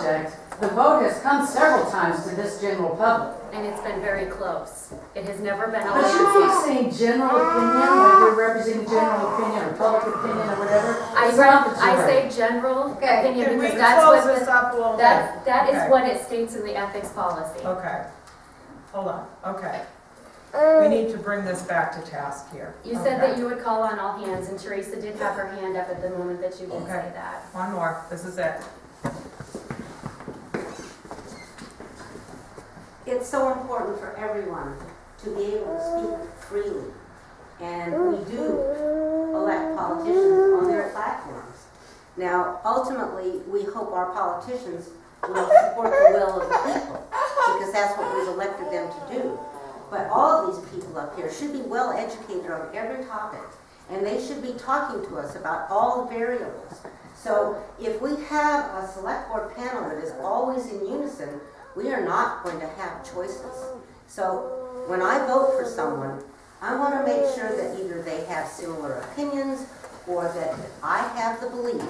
object, the vote has come several times to this general public. And it's been very close. It has never been But you keep saying general opinion, like you're representing general opinion or public opinion or whatever. It's not the I jury. say general Okay. opinion Can we because that's close what this up a little bit? that Okay. is what it states in the ethics policy. Okay, hold on, okay. We need to bring this back to task here. You said that Okay. you would call on all hands, and Teresa did have her hand up at the moment that you did Okay. say that. One more, this is it. It's so important for everyone to be able to speak freely. And we do elect politicians on their platforms. Now, ultimately, we hope our politicians will support the will of the people, because that's what we've elected them to do. But all of these people up here should be well educated on every topic, and they should be talking to us about all the variables. So if we have a select board panel that is always in unison, we are not going to have choices. So when I vote for someone, I want to make sure that either they have similar opinions or that I have the belief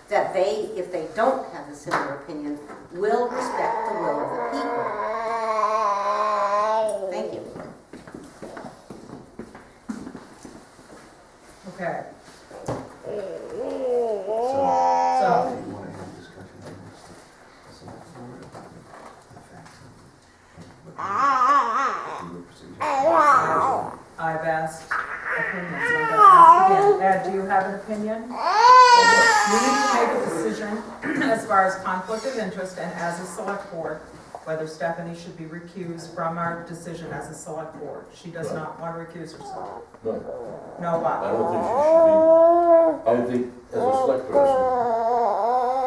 that they, if they don't have a similar opinion, will respect the will of the people. Thank you. Okay, So, so, you want to have a discussion amongst the select board about the facts and the procedure? I've asked opinions, I'm gonna ask again. Ed, do you have an opinion? We need to make a decision as far as conflict of interest and as a select board, whether Stephanie should be recused from our decision as a select board. She does not want to recuse herself. No, No, I what? don't think she should be, I think as a select person,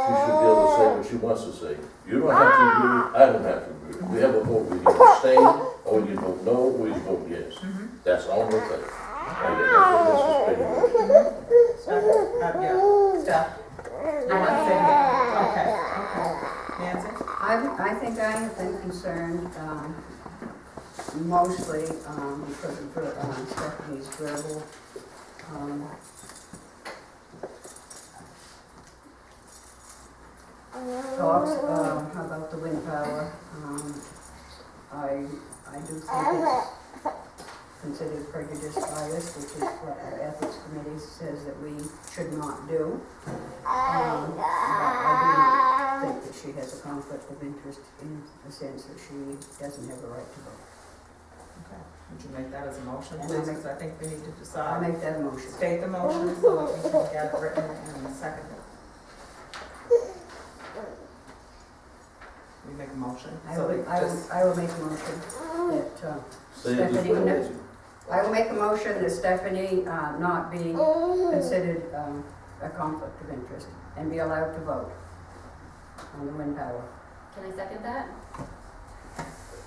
she should be able to say what she wants to say. You don't have to agree, I don't have to agree. We have a vote, we can abstain, or we can vote no, or we can vote yes. That's all we're saying. And that's what this is saying. Steph, yeah, Steph. You want to say it? Okay, okay. Nancy? I think I have been concerned, mostly, because of Stephanie's verbal, talks, about the wind power. I do think it's considered prejudice bias, which is what our ethics committee says that we should not do. But I do think that she has a conflict of interest in the sense that she doesn't have a right to vote. Okay. Would you make that as a motion, And please? I'll make- Because I think we need to I'll decide. make that a motion. State the motion so that we can get it written and seconded. We make a motion. I So will, that I will, just, I will make a motion that, Say it this Stephanie, way, no. Nancy. I will make a motion that Stephanie, not be considered, a conflict of interest and be allowed to vote on the wind power. Can I second that?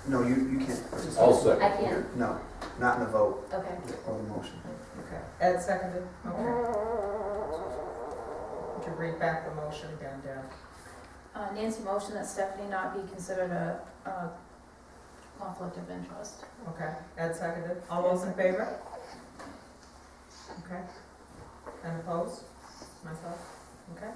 No, you can't I'll participate. second. I can. No, not in the vote Okay. or the motion. okay. Ed seconded? Okay. Would you read back the motion again, Deb? Nancy motion that Stephanie not be considered a conflict of interest. Okay. Ed seconded. All those in favor? Okay. And opposed? Myself? Okay.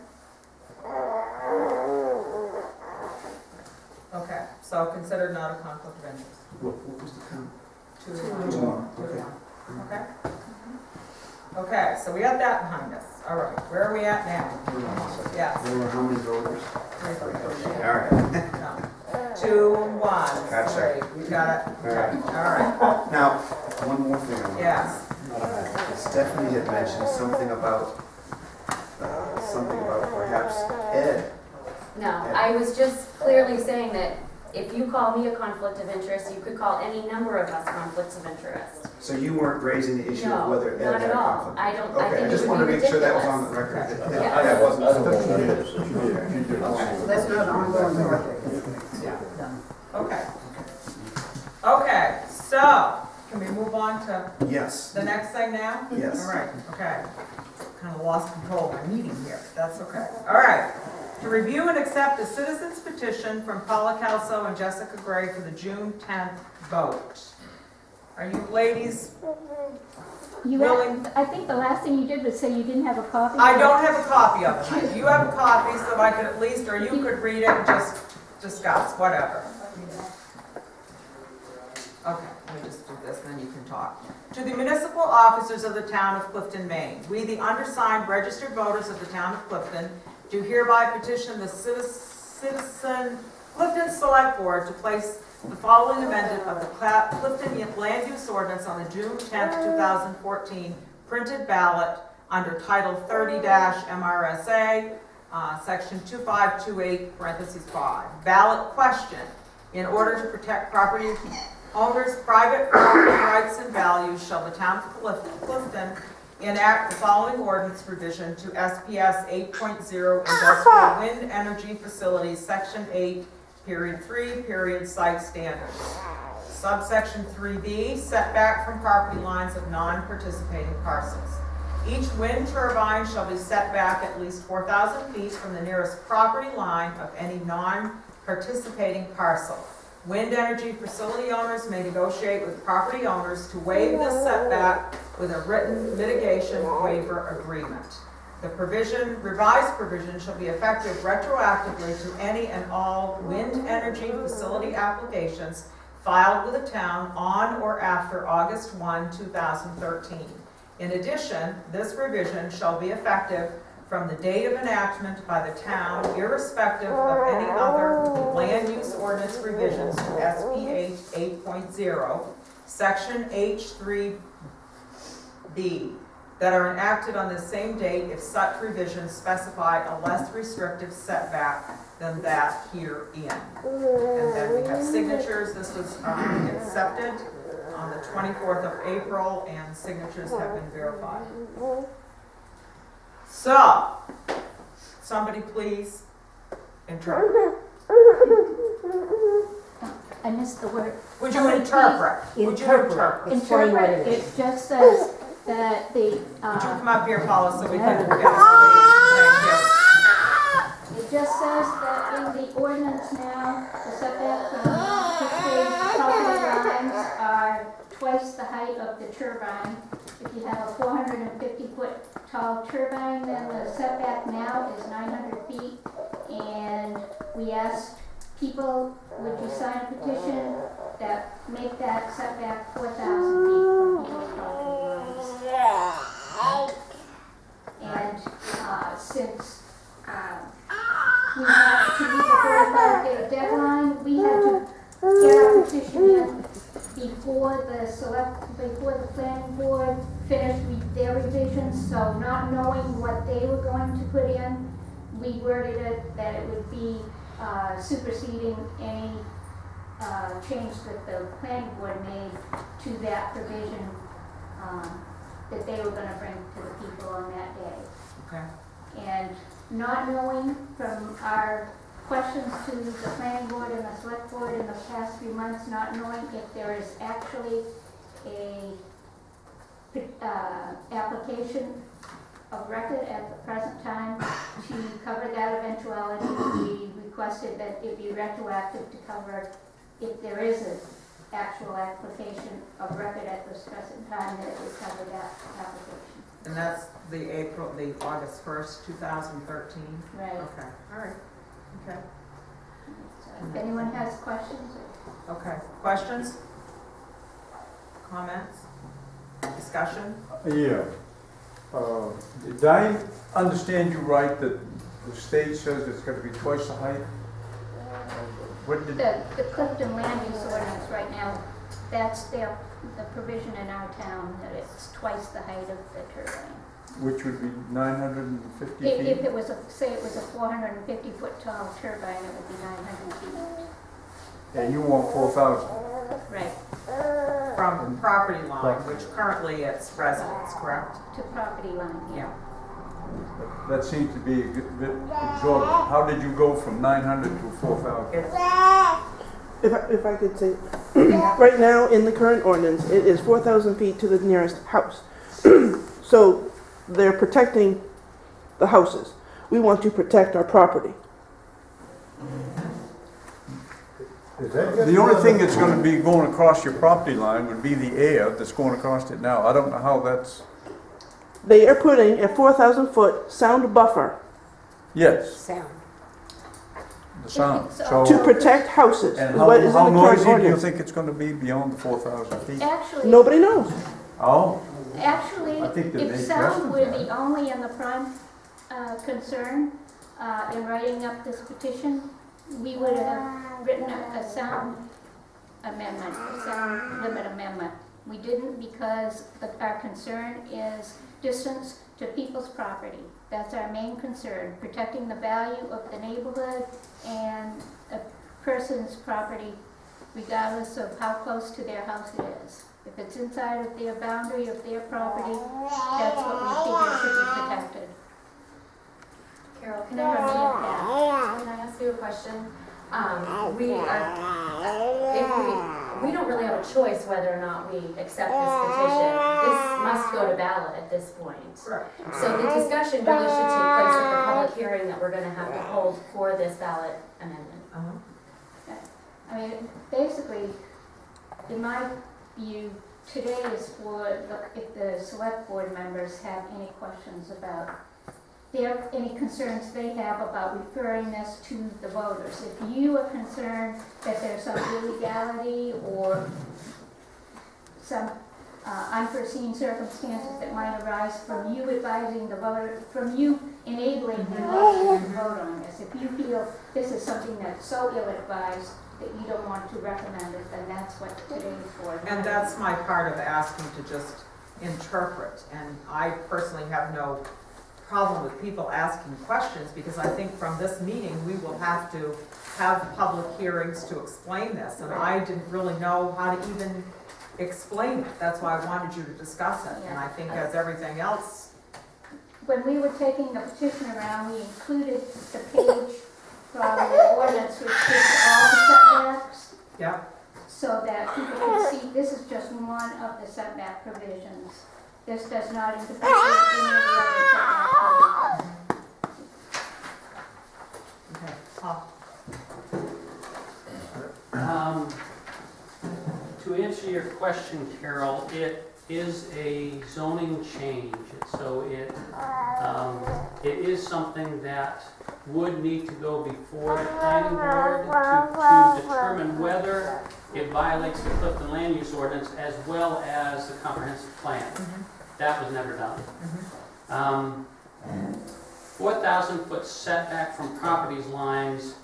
Okay, so considered not a conflict of interest. What was the count? 2-1. 2-1, 2-1. okay. Okay? Okay, so we got that behind us. All right, where are we at now? Yes. There were how many voters? 3 voters. All right. No. 2-1. Gotcha. Great, we got it. All right. All right, Now, one more thing I want to yes. Stephanie had mentioned something about perhaps Ed. No, I was just clearly saying that if you call me a conflict of interest, you could call any number of us conflicts of interest. So you weren't raising the issue of No, whether Ed not had at a all. conflict? I don't, I Okay, I think it just would wanted be to make sure that was on ridiculous. the record. I Yeah. That wasn't. don't want to do this. So that's not an ongoing project. Yeah. Done. Okay. Okay, so can we move on to Yes, the next thing now? yes. All right, okay. Kind of lost control of my meeting here. That's okay. All right. To review and accept a citizen's petition from Paula Calso and Jessica Gray for the June 10th vote. Are you ladies willing. I think the last thing you did was say you didn't have a copy. I don't have a copy of it. You have a copy, so I could at least, or you could read it and just discuss, whatever. Okay, let me just do this, and then you can talk. To the municipal officers of the town of Clifton, Maine, we, the undersigned registered voters of the town of Clifton, do hereby petition the Clifton Select Board to place the following amendment of the Clifton Land Use Ordinance on the June 10th, 2014 printed ballot under Title 30-MRSA, Section 2528, parentheses 5. Ballot question. In order to protect property owners' private property rights and values, shall the town of Clifton enact the following ordinance provision to SPS 8.0 Industrial Wind Energy Facilities, Section 8, Period 3, Period Site Standards. Subsection 3B, setback from property lines of non-participating parcels. Each wind turbine shall be set back at least 4,000 feet from the nearest property line of any non-participating parcel. Wind energy facility owners may negotiate with property owners to waive this setback with a written mitigation waiver agreement. The revised provision shall be effective retroactively to any and all wind energy facility applications filed with the town on or after August 1, 2013. In addition, this revision shall be effective from the date of enactment by the town, irrespective of any other land use ordinance revisions to SPH 8.0, Section H3B, that are enacted on the same date if such revisions specify a less restrictive setback than that herein. And then we have signatures. This was accepted on the 24th of April, and signatures have been verified. So, somebody please interpret. I missed the word. Would you interpret? Would you interpret? Explain what it Interpret, is. it just says that the, Would you come up here, Paula, so we can get it? it just says that in the ordinance now, the setback from participating property lines are twice the height of the turbine. If you have a 450-foot tall turbine, then the setback now is 900 feet. And we asked people, would you sign a petition that make that setback 4,000 feet from people's property lines? And since we had to meet the 45-day deadline, we had to get our petition in before the planning board finished their revisions. So not knowing what they were going to put in, we worded it that it would be superseding any change that the planning board made to that provision that they were going to bring to the people on that day. Okay. And not knowing from our questions to the planning board and the select board in the past few months, not knowing if there is actually a application of record at the present time to cover that eventuality, we requested that it be retroactive to cover if there is an actual application of record at this present time, that it would cover that application. And that's the August 1st, 2013? Right. Okay, all right, okay. So if anyone has questions, Okay, questions? Comments? Discussion? Yeah. Did I understand you right that the state says it's gonna be twice the height? What did, the Clifton land use ordinance right now, that's the provision in our town, that it's twice the height of the turbine. which would be 950 If feet? it was say it was a 450-foot tall turbine, it would be 900 feet. And you want 4,000? Right, From property line, which currently it's residence, correct? to property line, yeah. That seems to be a bit exorbitant. How did you go from 900 to 4,000? If I could say, right now in the current ordinance, it is 4,000 feet to the nearest house. So they're protecting the houses. We want to protect our property. The only thing that's gonna be going across your property line would be the air that's going across it now. I don't know how that's, They are putting a 4,000-foot sound buffer yes, Sound. the sound. So- to So, protect houses. and is what is in how the current noisy do you ordinance. think it's gonna be beyond the 4,000 feet? Actually, Nobody knows. Oh, actually, I think that if they sound were addressed the only and the prime concern in writing up this petition, we would have written a sound amendment, a sound limit amendment. We didn't because our concern is distance to people's property. That's our main concern, protecting the value of the neighborhood and a person's property regardless of how close to their house it is. If it's inside of their boundary of their property, that's what we figure should be protected. Carol, From the impact. can I ask you a question? We don't really have a choice whether or not we accept this petition. This must go to ballot at this point. Correct. So the discussion really should take place at the public hearing that we're gonna have to hold for this ballot amendment. I mean, basically, in my view, today is for, if the select board members have any questions about any concerns they have about referring this to the voters. If you are concerned that there's some illegality or some unforeseen circumstances that might arise from you advising the voter, from you enabling the voters to vote on this, if you feel this is something that's so ill-advised that you don't want to recommend it, then that's what today is for. And that's my part of asking to just interpret. And I personally have no problem with people asking questions because I think from this meeting, we will have to have public hearings to explain this. And I didn't really know how to even explain it. That's why I wanted you to discuss it. And I think as everything else, When we were taking the petition around, we included the page from the ordinance which gives all the setbacks yeah, so that people can see this is just one of the setback provisions. This does not interfere with any of the other setback provisions. okay. Paul. To answer your question, Carol, it is a zoning change. So it is something that would need to go before the planning board to determine whether it violates the Clifton land use ordinance as well as the comprehensive plan. That was never done. 4,000-foot setback from properties lines.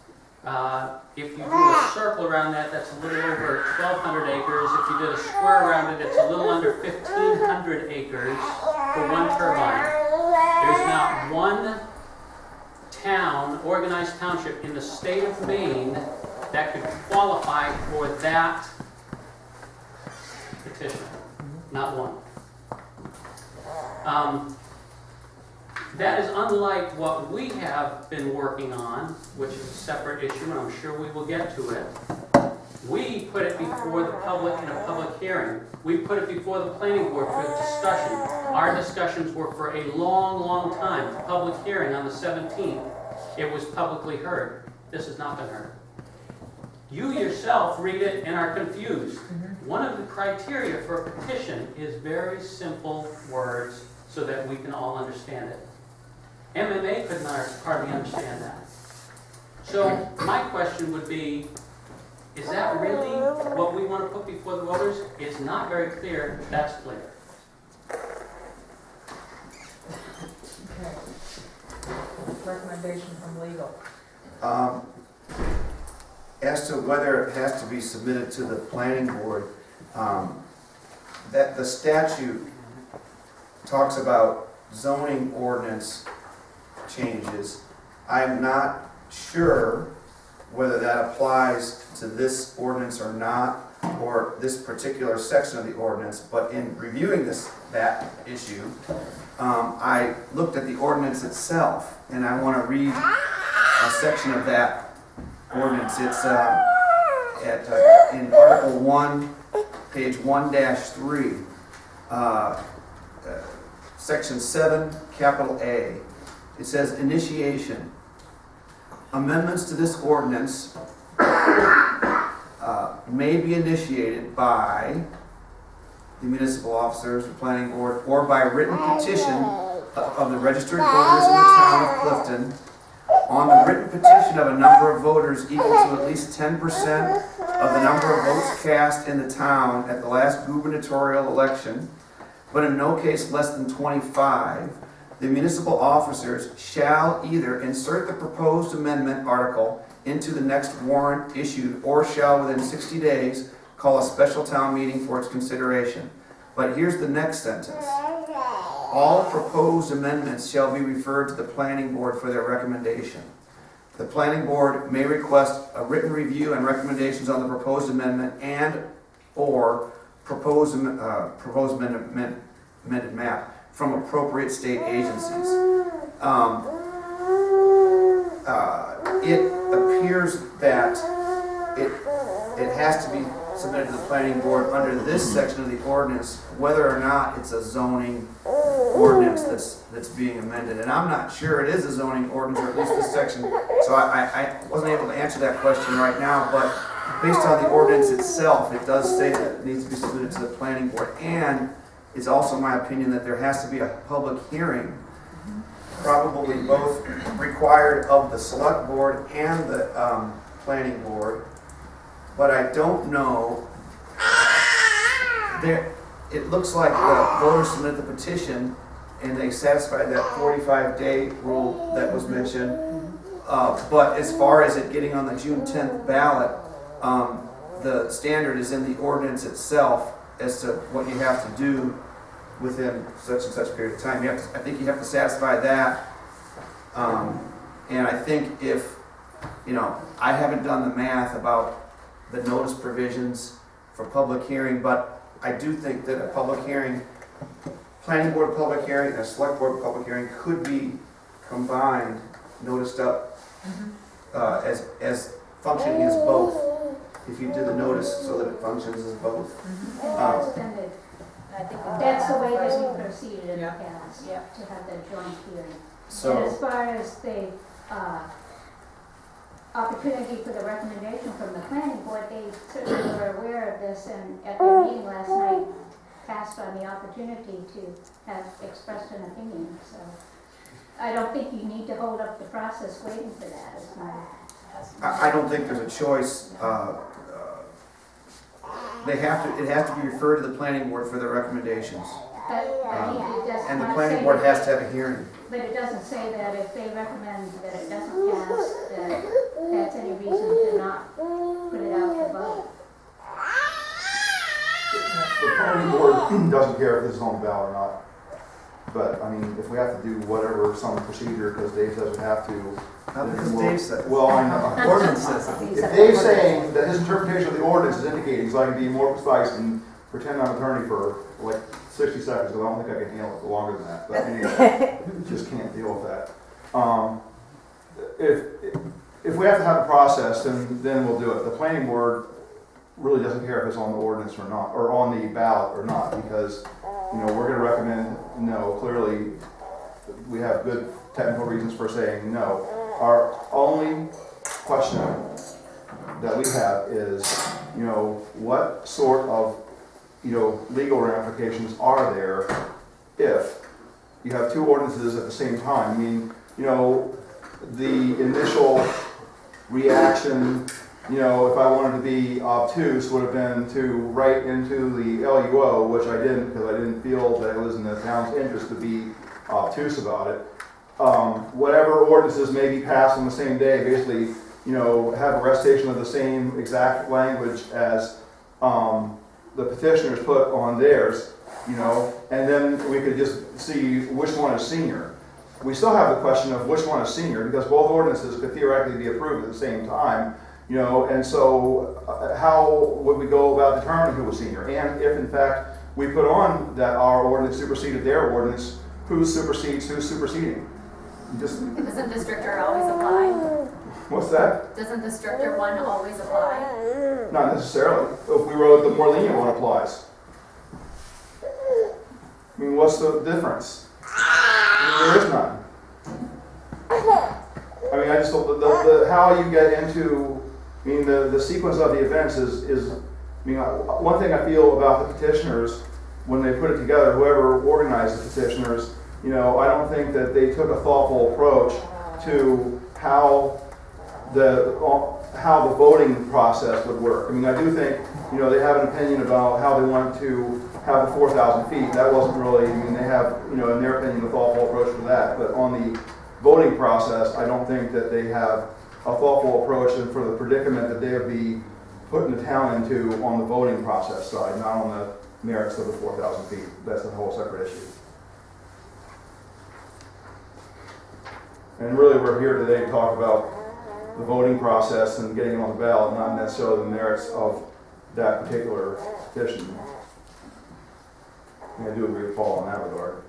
If you do a circle around that, that's a little over 1,200 acres. If you did a square around it, it's a little under 1,500 acres for one turbine. There's not one town, organized township in the state of Maine that could qualify for that petition. Not one. That is unlike what we have been working on, which is a separate issue, and I'm sure we will get to it. We put it before the public in a public hearing. We put it before the planning board for discussion. Our discussions were for a long, long time. The public hearing on the 17th, it was publicly heard. This has not been heard. You yourself read it and are confused. One of the criteria for a petition is very simple words so that we can all understand it. MMA could not hardly understand that. So my question would be, is that really what we want to put before the voters? It's not very clear. That's clear. Okay. Recommendation from legal. As to whether it has to be submitted to the planning board, that the statute talks about zoning ordinance changes. I'm not sure whether that applies to this ordinance or not, or this particular section of the ordinance, but in reviewing that issue, I looked at the ordinance itself, and I want to read a section of that ordinance. It's in Article 1, page 1-3, Section 7, capital A. It says, initiation. Amendments to this ordinance may be initiated by the municipal officers, the planning board, or by written petition of the registered voters in the town of Clifton on the written petition of a number of voters equal to at least 10% of the number of votes cast in the town at the last gubernatorial election, but in no case less than 25, the municipal officers shall either insert the proposed amendment article into the next warrant issued, or shall within 60 days call a special town meeting for its consideration. But here's the next sentence. All proposed amendments shall be referred to the planning board for their recommendation. The planning board may request a written review and recommendations on the proposed amendment and or proposed amended map from appropriate state agencies. It appears that it has to be submitted to the planning board under this section of the ordinance, whether or not it's a zoning ordinance that's being amended. And I'm not sure it is a zoning ordinance, or at least this section, so I wasn't able to answer that question right now, but based on the ordinance itself, it does say that it needs to be submitted to the planning board. And it's also my opinion that there has to be a public hearing, probably both required of the select board and the planning board. But I don't know, it looks like the voters submitted the petition and they satisfied that 45-day rule that was mentioned. But as far as it getting on the June 10th ballot, the standard is in the ordinance itself as to what you have to do within such and such period of time. I think you have to satisfy that. And I think if, I haven't done the math about the notice provisions for public hearing, but I do think that a public hearing, planning board public hearing and a select board public hearing could be combined, noticed up as functioning as both, if you do the notice so that it functions as both. That's the way that we proceeded in the past, to have that joint hearing. So, and as far as the opportunity for the recommendation from the planning board, they certainly were aware of this, and at their meeting last night passed on the opportunity to have expressed an opinion. So I don't think you need to hold up the process waiting for that. It's not. I don't think there's a choice. It has to be referred to the planning board for their recommendations. And the planning board has to have a hearing. But it doesn't say that if they recommend that it doesn't pass, that that's any reason to not put it out to vote. The planning board doesn't care if this is on the ballot or not. But, I mean, if we have to do whatever, some procedure, because Dave doesn't have to. Not because Dave said it. Well, I know. Ordinance says it. If Dave's saying that his interpretation of the ordinance is indicating, so I can be more precise and pretend I'm an attorney for like 60 seconds, because I don't think I can handle it for longer than that. But anyway, just can't deal with that. If we have to have a process, then we'll do it. The planning board really doesn't care if it's on the ordinance or not, or on the ballot or not, because we're going to recommend no. Clearly, we have good technical reasons for saying no. Our only question that we have is, what sort of legal ramifications are there if you have two ordinances at the same time? I mean, the initial reaction, if I wanted to be obtuse, would have been to write into the LUO, which I didn't, because I didn't feel that it was in the town's interest to be obtuse about it. Whatever ordinances may be passed on the same day, basically, have a recitation of the same exact language as the petitioners put on theirs, and then we could just see which one is senior. We still have the question of which one is senior, because both ordinances could theoretically be approved at the same time, and so how would we go about determining who was senior? And if in fact we put on that our ordinance superseded their ordinance, who supersedes who's superseding? Doesn't the stricter always apply? What's that? Doesn't the stricter one always apply? Not necessarily. If we wrote the more lenient one applies. I mean, what's the difference? There is none. I mean, I just don't, how you get into I mean, the sequence of the events is, one thing I feel about the petitioners, when they put it together, whoever organized the petitioners, I don't think that they took a thoughtful approach to how the voting process would work. I do think, they have an opinion about how they want to have the 4,000 feet. That wasn't really, they have, in their opinion, a thoughtful approach to that. But on the voting process, I don't think that they have a thoughtful approach and for the predicament that they would be putting the town into on the voting process side, not on the merits of the 4,000 feet. That's a whole separate issue. And really, we're here today to talk about the voting process and getting it on the ballot, not necessarily the merits of that particular petition. And I do agree with Paul in that regard.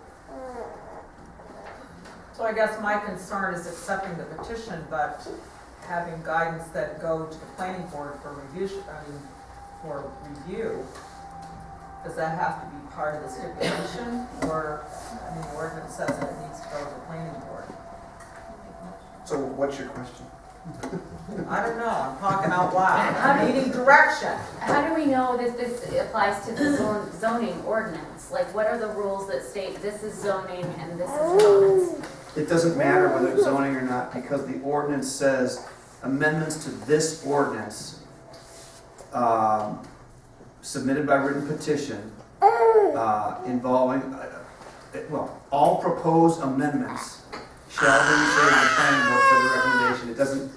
So I guess my concern is accepting the petition, but having guidance that go to the planning board for review, does that have to be part of the stipulation? Or, the ordinance says that it needs to go to the planning board. So what's your question? I don't know, I'm talking out loud, I'm needing direction. How do we know that this applies to the zoning ordinance? Like, what are the rules that state this is zoning and this is not? It doesn't matter whether it's zoning or not, because the ordinance says amendments to this ordinance submitted by written petition involving, all proposed amendments shall be referred to the planning board for the recommendation. It doesn't,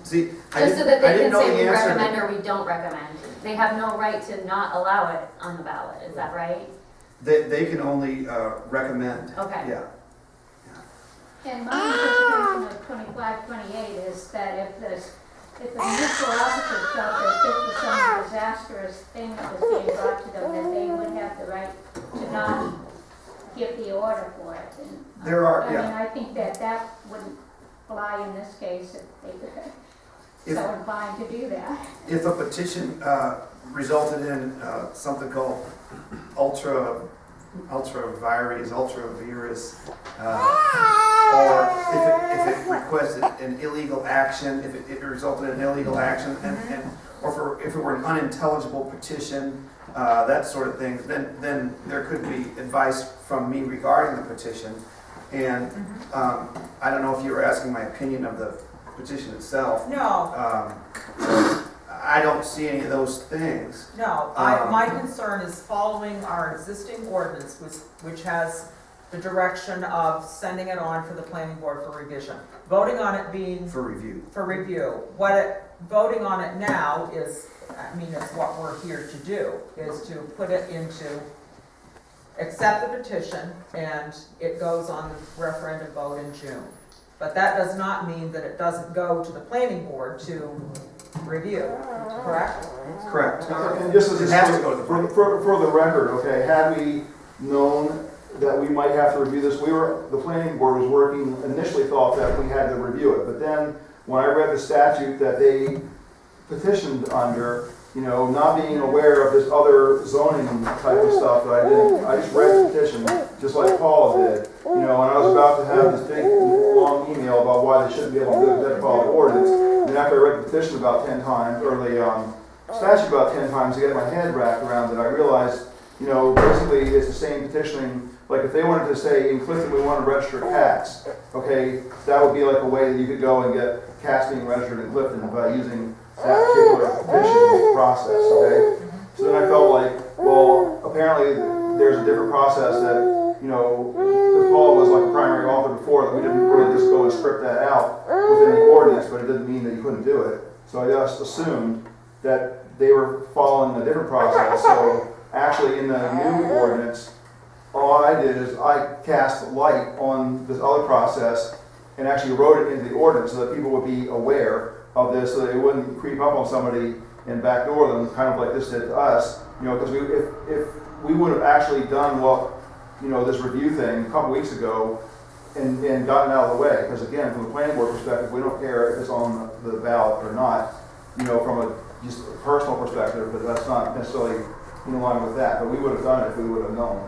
see, Just so that they can say we the answer recommend or we don't recommend. They have no right to not allow it on the ballot, is that right? They can only recommend. Okay. Yeah. And my interpretation of 2528 is that if the municipal officers felt that this was some disastrous thing that was being brought to them, that they would have the right to not give the order for it. And, There are, I think that wouldn't fly in this case if they were so inclined to do that. If a petition resulted in something called ultra virus, or if it requested an illegal action, if it resulted in illegal action, or if it were an unintelligible petition, that sort of thing, then there could be advice from me regarding the petition. And I don't know if you were asking my opinion of the petition itself. No. I don't see any of those things. No, my concern is following our existing ordinance, which has the direction of sending it on for the planning board for revision. Voting on it being... For review. Voting on it now is, it's what we're here to do, is to put it into, accept the petition, and it goes on the referendum vote in June. But that does not mean that it doesn't go to the planning board to review, correct? Correct. And just as It has to go to the planning board. for the record, okay, had we known that we might have to review this, the planning board was working, initially thought that we had to review it, but then when I read the statute that they petitioned under, not being aware of this other zoning type of stuff that I just read the petition, just like Paul did, and I was about to have this big, long email about why they shouldn't be able to do it, they had to follow the ordinance, and after I read the petition about 10 times, or the statute about 10 times to get my head wrapped around it, I realized, basically it's the same petitioning. Like if they wanted to say, in Clifton we want to register cats, okay, that would be like a way that you could go and get cats being registered in Clifton by using that particular petition process, okay? So then I felt like, well, apparently there's a different process that, because Paul was like a primary author before, that we didn't really just go and script that out within the ordinance, but it didn't mean that you couldn't do it. So I just assumed that they were following a different process. So actually in the new ordinance, all I did is I cast light on this other process and actually wrote it into the ordinance so that people would be aware of this, so that it wouldn't creep up on somebody and backdoor them, kind of like this did to us. Because if we would have actually done what, this review thing a couple weeks ago and gotten out of the way, because again, from the planning board perspective, we don't care if it's on the ballot or not, from a just a personal perspective, but that's not necessarily in line with that. But we would have done it if we would have known.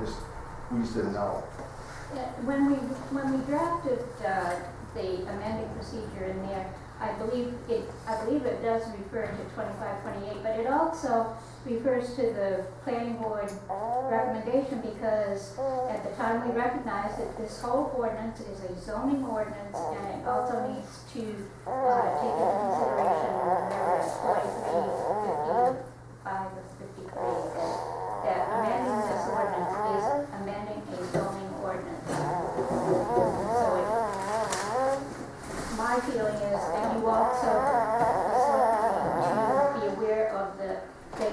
We just didn't know. When we drafted the amending procedure in there, I believe it does refer to 2528, but it also refers to the planning board recommendation because at the time we recognized that this whole ordinance is a zoning ordinance and it also needs to take into consideration whether it's 43, 55, or 53, that amending this ordinance is amending a zoning ordinance. So my feeling is, and you also, to be aware of that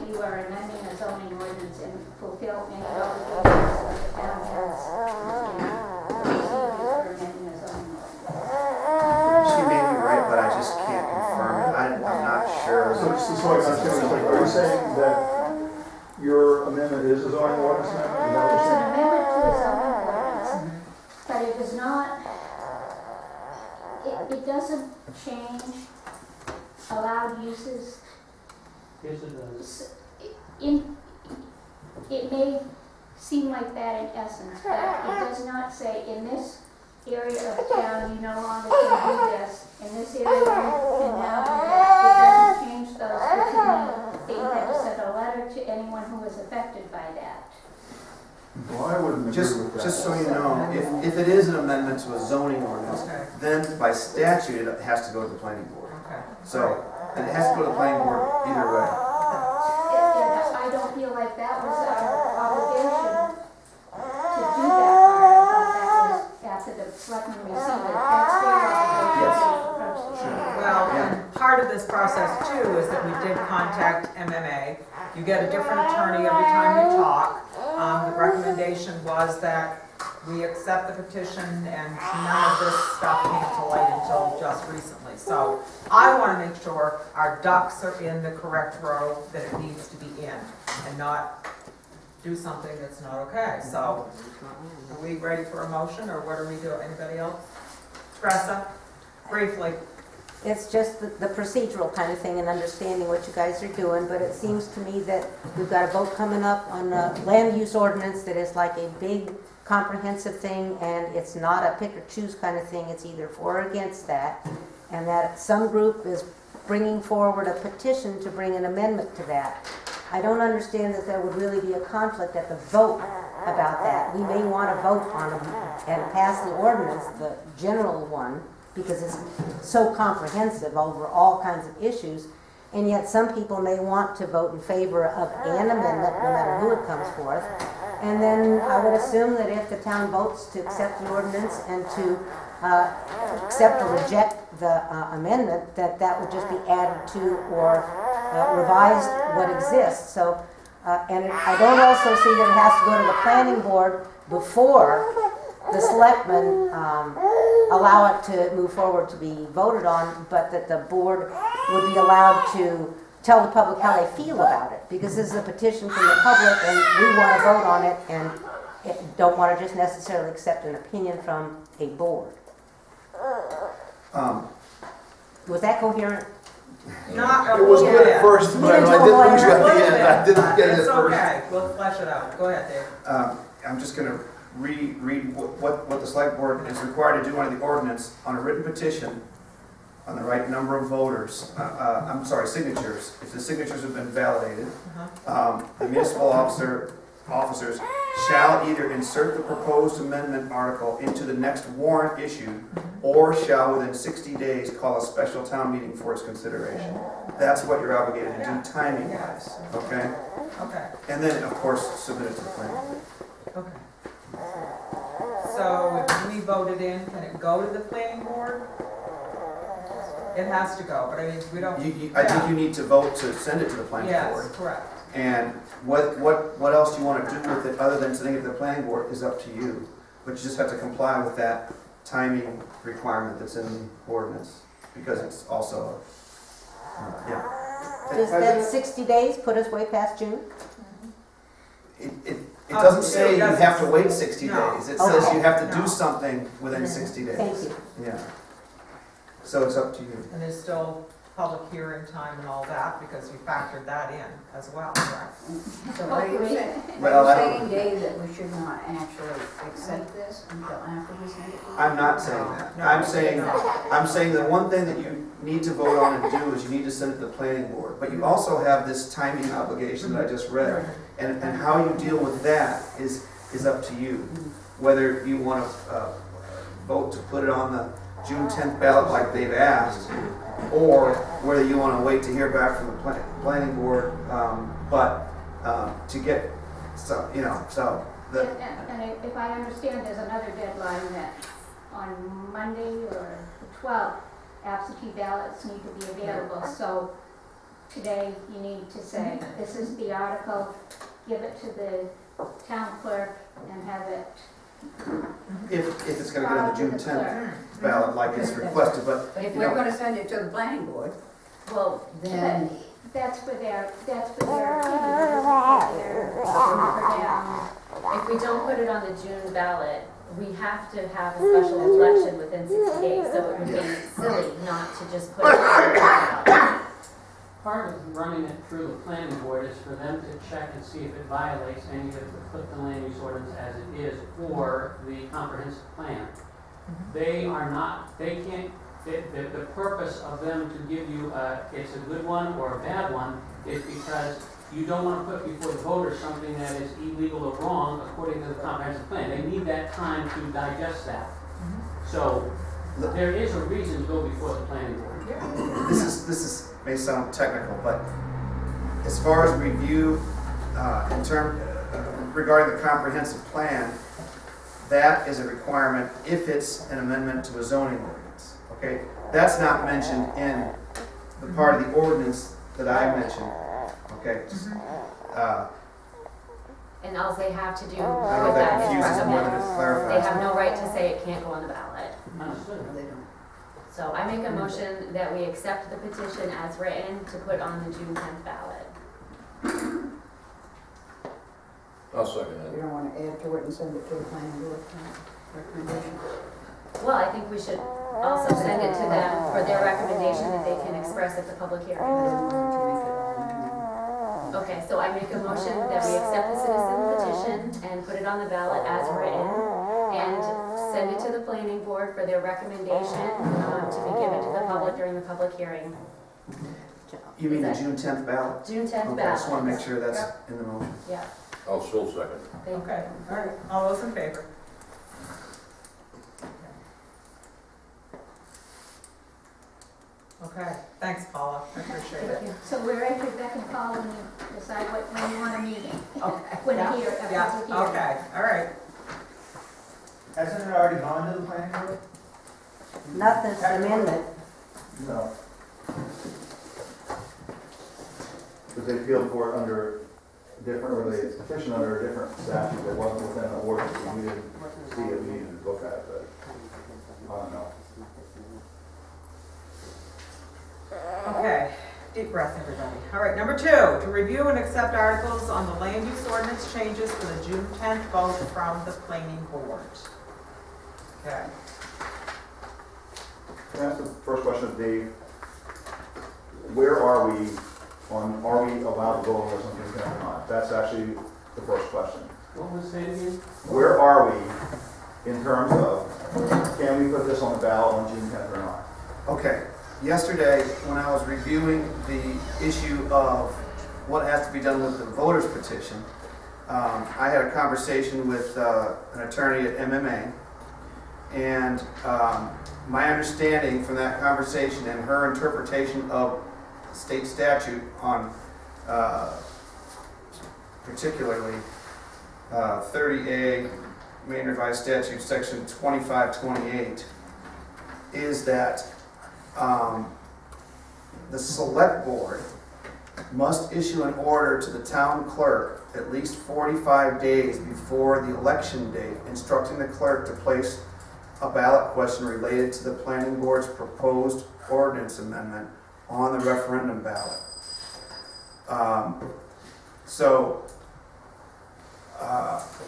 you are amending a zoning ordinance and fulfill any obligations that the town has in procedures for amending a zoning ordinance. She may be right, but I just can't confirm it. I'm not sure. So I understand, are you saying that your amendment is a zoning ordinance now? Is that what you're It's saying? an amendment to a zoning ordinance, but it does not, it doesn't change allowed uses. Yes, it does. It may seem like that in essence, but it does not say in this area of town, you no longer can do this. In this area, you can now do that. It doesn't change those, which would mean that you have to send a letter to anyone who is affected by that. Well, I wouldn't agree with that. Just so you know, if it is an amendment to a zoning ordinance, Okay. then by statute, it has to go to the planning board. Okay. So, and it has to go to the planning board either way. And I don't feel like that was our obligation to do that part. I thought that was after the selectmen received it. That's their obligation to approach the planning board. Well, and part of this process too is that we did contact MMA. You get a different attorney every time you talk. The recommendation was that we accept the petition and none of this stuff came to light until just recently. So I want to make sure our ducks are in the correct row that it needs to be in and not do something that's not okay. So are we ready for a motion or what are we doing? Anybody else? Teresa, briefly. It's just the procedural kind of thing and understanding what you guys are doing, but it seems to me that we've got a vote coming up on a land use ordinance that is like a big comprehensive thing, and it's not a pick or choose kind of thing. It's either for or against that, and that some group is bringing forward a petition to bring an amendment to that. I don't understand that there would really be a conflict at the vote about that. We may want to vote on it and pass the ordinance, the general one, because it's so comprehensive over all kinds of issues, and yet some people may want to vote in favor of an amendment, no matter who it comes forth. And then I would assume that if the town votes to accept the ordinance and to accept or reject the amendment, that would just be added to or revised what exists. So, and I don't also see that it has to go to the planning board before the selectmen allow it to move forward to be voted on, but that the board would be allowed to tell the public how they feel about it, because this is a petition from the public and we want to vote on it and don't want to just necessarily accept an opinion from a board. Was that coherent? Not It was good yeah. at first, but I didn't lose you at the end. I didn't get it at It's first. okay, we'll flesh it out. Go ahead, Dave. I'm just gonna read what the select board is required to do under the ordinance on a written petition on the right number of voters, signatures. If the signatures have been validated, the municipal officers shall either insert the proposed amendment article into the next warrant issued, or shall within 60 days call a special town meeting for its consideration. That's what you're obligated to do timing wise, okay? Okay, And then, of course, submit it to the planning board. okay. So if we voted in, can it go to the planning board? It has to go, but I mean, we don't. I think you need to vote to send it to the planning board. Yes, correct. And what else you want to do with it other than sending it to the planning board is up to you. But you just have to comply with that timing requirement that's in the ordinance, because it's also, Does that 60 days put us way past June? It doesn't say you doesn't. have to wait 60 No. days. It says you have to No. do something within 60 days. Thank you. Yeah. So it's up to you. And there's still public hearing time and all that, because you factored that in as well, correct? So are you saying, Well, are you saying, Dave, that we should not actually accept this until after we send it to you? I'm not saying that. No, I'm saying the one thing that you need to vote on and do is you need to send it to the planning board. But you also have this timing obligation that I just read. And how you deal with that is up to you. Whether you want to vote to put it on the June 10th ballot like they've asked, or whether you want to wait to hear back from the planning board, to get some, so the. And if I understand, there's another deadline that on Monday or the 12th, absentee ballots need to be available. So today you need to say, this is the article, give it to the town clerk and have it. If it's going to get on the June 10th ballot like it's requested, but. But if we're gonna send it to the planning board, Well, then That's for their opinion. if we don't put it on the June ballot, we have to have a special election within 60 days, so it would be silly not to just put it on the ballot. Part of running it through the planning board is for them to check and see if it violates any of the Clifton land use ordinance as it is, or the comprehensive plan. They are not, they can't, the purpose of them to give you it's a good one or a bad one is because you don't want to put before the voters something that is illegal or wrong according to the comprehensive plan. They need that time to digest that. So there is a reason to go before the planning board. This is may sound technical, but as far as review in term regarding the comprehensive plan, that is a requirement if it's an amendment to a zoning ordinance. Okay, that's not mentioned in the part of the ordinance that I mentioned. Okay. And all they have to do with I know that that is confuses more than it recommend. clarifies. They have no right to say it can't go on the ballot. Understood. they don't. So I make a motion that we accept the petition as written to put on the June 10th ballot. I'll second You that. don't wanna add to it and send it to the planning board recommendation? Well, I think we should also send it to them for their recommendation that they can express at the public hearing. Okay, so I make a motion that we accept the citizen petition and put it on the ballot as written and send it to the planning board for their recommendation to be given to the public during the public hearing. You mean the June 10th ballot? June 10th Okay, I just want to ballot. make sure that's in the motion. Yeah, I'll still second. thank you. Okay, all right, all those in favor? Okay, thanks Paula, I appreciate it. Thank you. So we're at your beck and call when you decide when you want a meeting. Okay. When Yeah, a hear, a yeah, public hearing. okay, all right. Hasn't it already gone to the planning board? Not this amendment. No. Because they appealed for it under different, or they petitioned under a different statute that wasn't within the ordinance, and we didn't see it, we needed to look at it, but I don't know. Okay, deep breath, everybody. All right, number 2, to review and accept articles on the land use ordinance changes for the June 10th vote from the planning board. Okay. Can I ask the first question of Dave? Where are we are we allowed to go over something or not? That's actually the first question. What was it again? Where are we in terms of, can we put this on the ballot on June 10th or not? Okay, yesterday, when I was reviewing the issue of what has to be done with the voters petition, I had a conversation with an attorney at MMA, and my understanding from that conversation and her interpretation of state statute on particularly 30A Maine Revised Statute Section 2528 is that the select board must issue an order to the town clerk at least 45 days before the election date, instructing the clerk to place a ballot question related to the planning board's proposed ordinance amendment on the referendum ballot.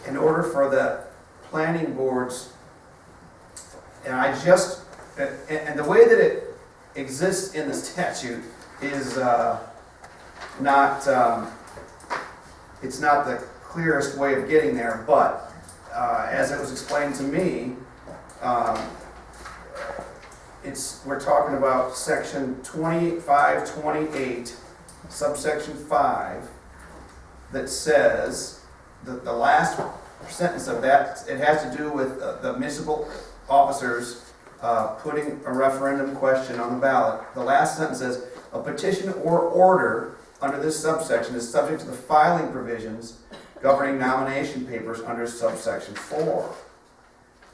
In order for the planning boards, and the way that exists in the statute is not, it's not the clearest way of getting there, but as it was explained to me, we're talking about section 2528, subsection 5, that says that the last sentence of that, it has to do with the municipal officers putting a referendum question on the ballot. The last sentence says, a petition or order under this subsection is subject to the filing provisions governing nomination papers under subsection 4.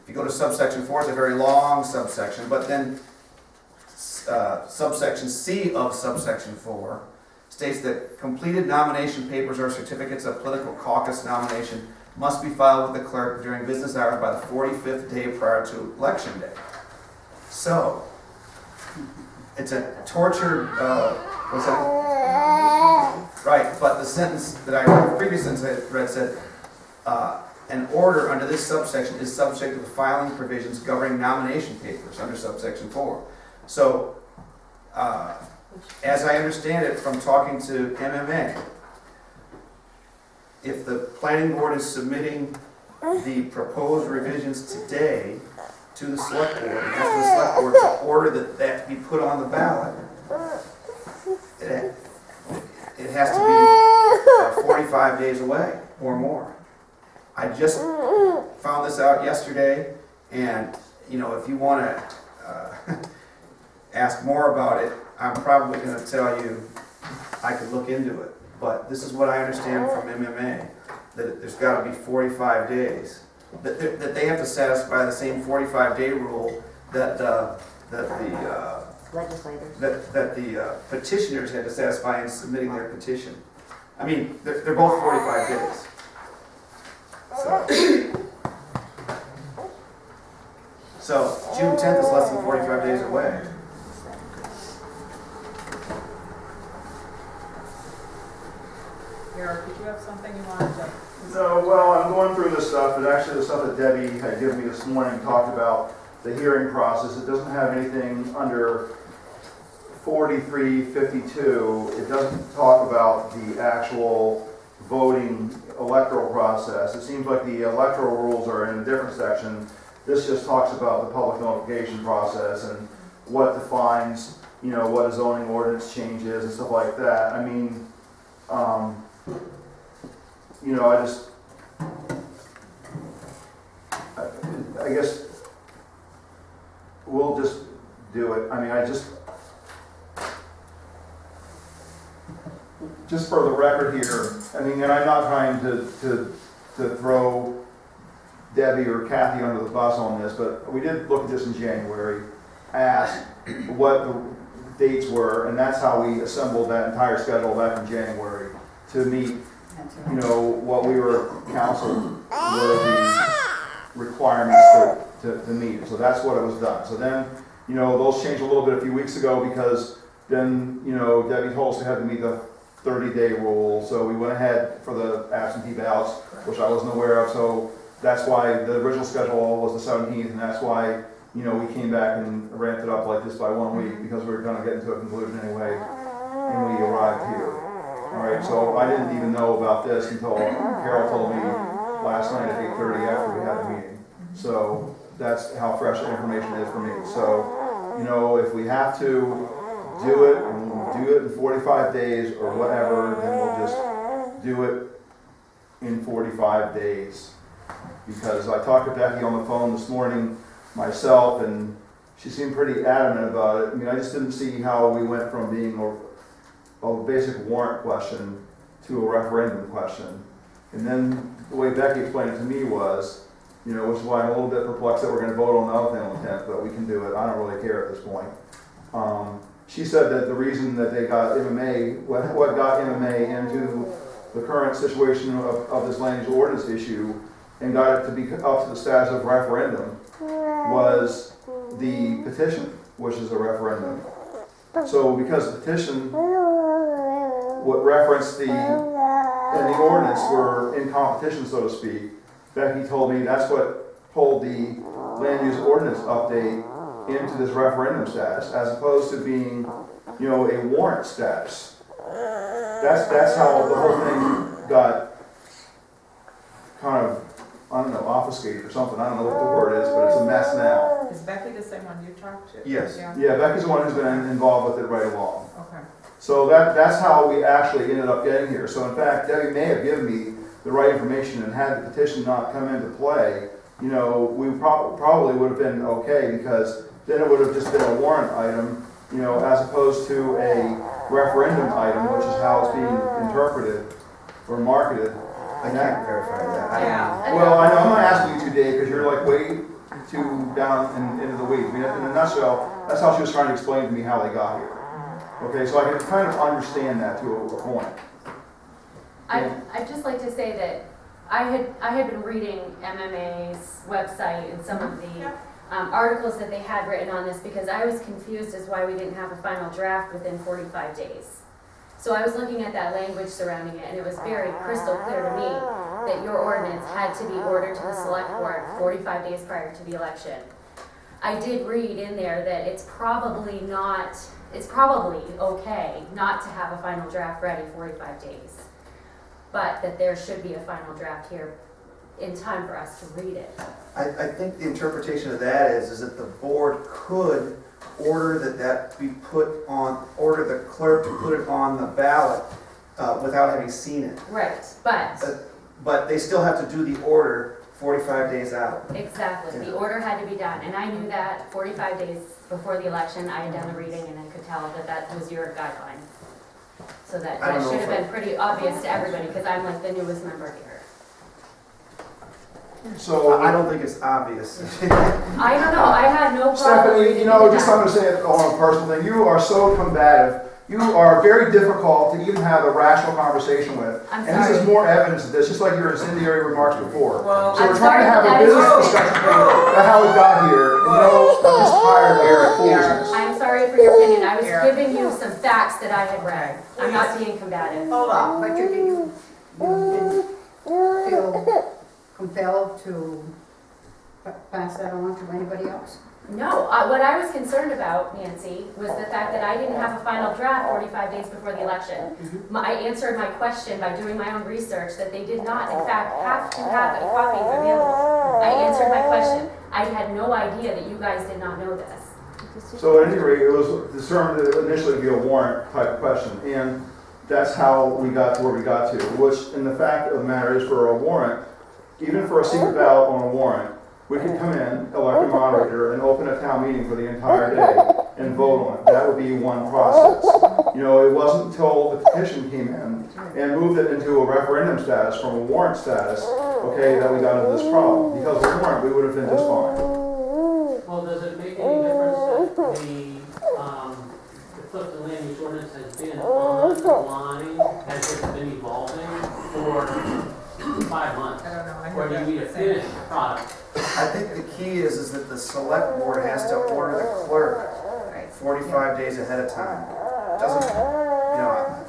If you go to subsection 4, it's a very long subsection, but then subsection C of subsection 4 states that completed nomination papers or certificates of political caucus nomination must be filed with the clerk during business hours by the 45th day prior to election day. So, it's a tortured, what's that? Right, but the sentence that I read, the previous sentence I read said, an order under this subsection is subject to the filing provisions governing nomination papers under subsection 4. So, as I understand it from talking to MMA, if the planning board is submitting the proposed revisions today to the select board, and ask the select board to order that be put on the ballot, it has to be 45 days away or more. I just found this out yesterday, and if you want to ask more about it, I'm probably going to tell you I could look into it. But this is what I understand from MMA, that there's got to be 45 days. That they have to satisfy the same 45-day rule that the Legislators. that the petitioners had to satisfy in submitting their petition. I mean, they're both 45 days. So June 10th is less than 45 days away. Eric, did you have something you wanted to? No, well, I'm going through this stuff, but actually the stuff that Debbie had given me this morning talked about the hearing process. It doesn't have anything under 4352. It doesn't talk about the actual voting electoral process. It seems like the electoral rules are in a different section. This just talks about the public notification process and what defines, what a zoning ordinance change is and stuff like that. I mean, I guess we'll just do it. I mean, just for the record here, I mean, and I'm not trying to throw Debbie or Kathy under the bus on this, but we did look at this in January, asked what the dates were, and that's how we assembled that entire schedule back in January to meet, what we were counseled were the requirements to meet. So that's what it was done. So then, those changed a little bit a few weeks ago because then, Debbie told us we had to meet the 30-day rule. So we went ahead for the absentee ballots, which I wasn't aware of. So that's why the original schedule was the 17th, and that's why, we came back and ramped it up like this by 1 week because we were going to get into a conclusion anyway, and we arrived here. All right, so I didn't even know about this until Carol told me last night at 8:30 after we had the meeting. So that's how fresh the information is for me. So, if we have to do it, and we'll do it in 45 days or whatever, then we'll just do it in 45 days. Because I talked to Becky on the phone this morning myself, and she seemed pretty adamant about it. I mean, I just didn't see how we went from being a basic warrant question to a referendum question. And then the way Becky explained it to me was, which is why I'm a little bit perplexed that we're going to vote on the other thing on the 10th, but we can do it. I don't really care at this point. She said that the reason that they got MMA, what got MMA into the current situation of this land use ordinance issue and got it to be up to the status of referendum was the petition, which is a referendum. So because the petition, what referenced and the ordinance were in competition, so to speak, Becky told me that's what pulled the land use ordinance update into this referendum status as opposed to being, you know, a warrant status. That's how the whole thing got kind of, I don't know, obfuscated or something. I don't know what the word is, but it's a mess now. Is Becky the same one you talked to? Yes. Yeah, Becky's the one who's been involved with it right along. Okay. So that's how we actually ended up getting here. So in fact, Debbie may have given me the right information, and had the petition not come into play, you know, we probably would have been okay, because then it would have just been a warrant item, you know, as opposed to a referendum item, which is how it's being interpreted or marketed. I can't verify that. Yeah. Well, I know, I'm not asking you to, Dave, because you're like way too down into the weeds. I mean, in a nutshell, that's how she was trying to explain to me how they got here. Okay, so I can kind of understand that to a point. I'd just like to say that I had been reading MMA's website and some of the articles that they had written on this, because I was confused as why we didn't have a final draft within 45 days. So I was looking at that language surrounding it, and it was very crystal clear to me that your ordinance had to be ordered to the select board 45 days prior to the election. I did read in there that it's probably okay not to have a final draft ready 45 days, but that there should be a final draft here in time for us to read it. I think the interpretation of that is that the board could order that be put on, order the clerk to put it on the ballot without having seen it. Right, But they still have to do the order 45 days out. exactly. The order had to be done, and I knew that 45 days before the election. I had done the reading, and I could tell that that was your guideline. So that should have been pretty obvious to everybody, because I'm like the newest member here. So I don't think it's obvious. I don't know, I had no problem Stephanie, reading you know, it just down. I'm going to say it on a personal thing. You are so combative. You are very difficult to even have a rational conversation with. I'm And this sorry. is more evidence of this, just like your incendiary remarks before. Well, So we're I'm trying to have sorry, a that is business true. discussion about how we got here. And, you know, I'm just tired of your foolishness. I'm sorry for your opinion, I was Here. giving you some facts that I had read. I'm not being combative. Hold on. But you didn't feel compelled to pass that on to anybody else? No, what I was concerned about, Nancy, was the fact that I didn't have a final draft 45 days before the election. I answered my question by doing my own research that they did not, in fact, have to have a copy available. I answered my question. I had no idea that you guys did not know this. So at any rate, it was determined to initially be a warrant type of question. And that's how we got to where we got to. Which, in the fact of the matter is, for a warrant, even for a secret ballot on a warrant, we could come in, elect a moderator, and open a town meeting for the entire day and vote on it. That would be one process. You know, it wasn't until the petition came in and moved it into a referendum status from a warrant status, okay, that we got into this problem. Because of the warrant, we would have been just fine. Well, does it make any difference that the Clifton land use ordinance has been online, has it been evolving for 5 months? I don't know. I Or heard do you that need a saying. finished product? I think the key is that the select board has to order the clerk 45 days ahead of time. Doesn't, you know,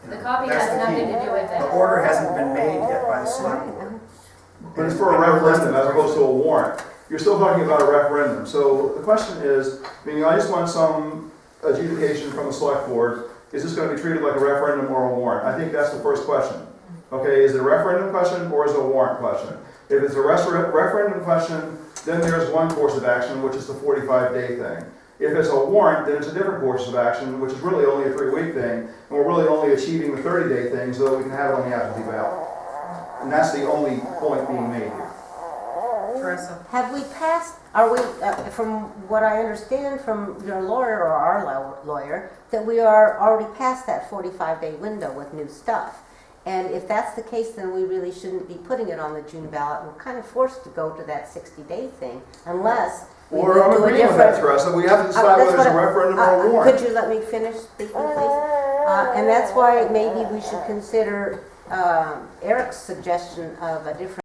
The copy that's has the nothing key. to do with The it. order hasn't been made yet by the select board. But it's for a referendum as opposed to a warrant. You're still talking about a referendum. So the question is, I mean, I just want some adjudication from the select board. Is this going to be treated like a referendum or a warrant? I think that's the first question. Okay, is it a referendum question or is it a warrant question? If it's a referendum question, then there's one course of action, which is the 45-day thing. If it's a warrant, then it's a different course of action, which is really only a 3-week thing, and we're really only achieving the 30-day thing so that we can have it on the absentee ballot. And that's the only point being made here. Teresa. Have we passed, are we, from what I understand from your lawyer or our lawyer, that we are already past that 45-day window with new stuff? And if that's the case, then we really shouldn't be putting it on the June ballot. We're kind of forced to go to that 60-day thing, unless we move Or I'm to a agreeing with that, different... Teresa. We have to decide whether it's a referendum or a warrant. Could you let me finish speaking, please? And that's why maybe we should consider Eric's suggestion of a different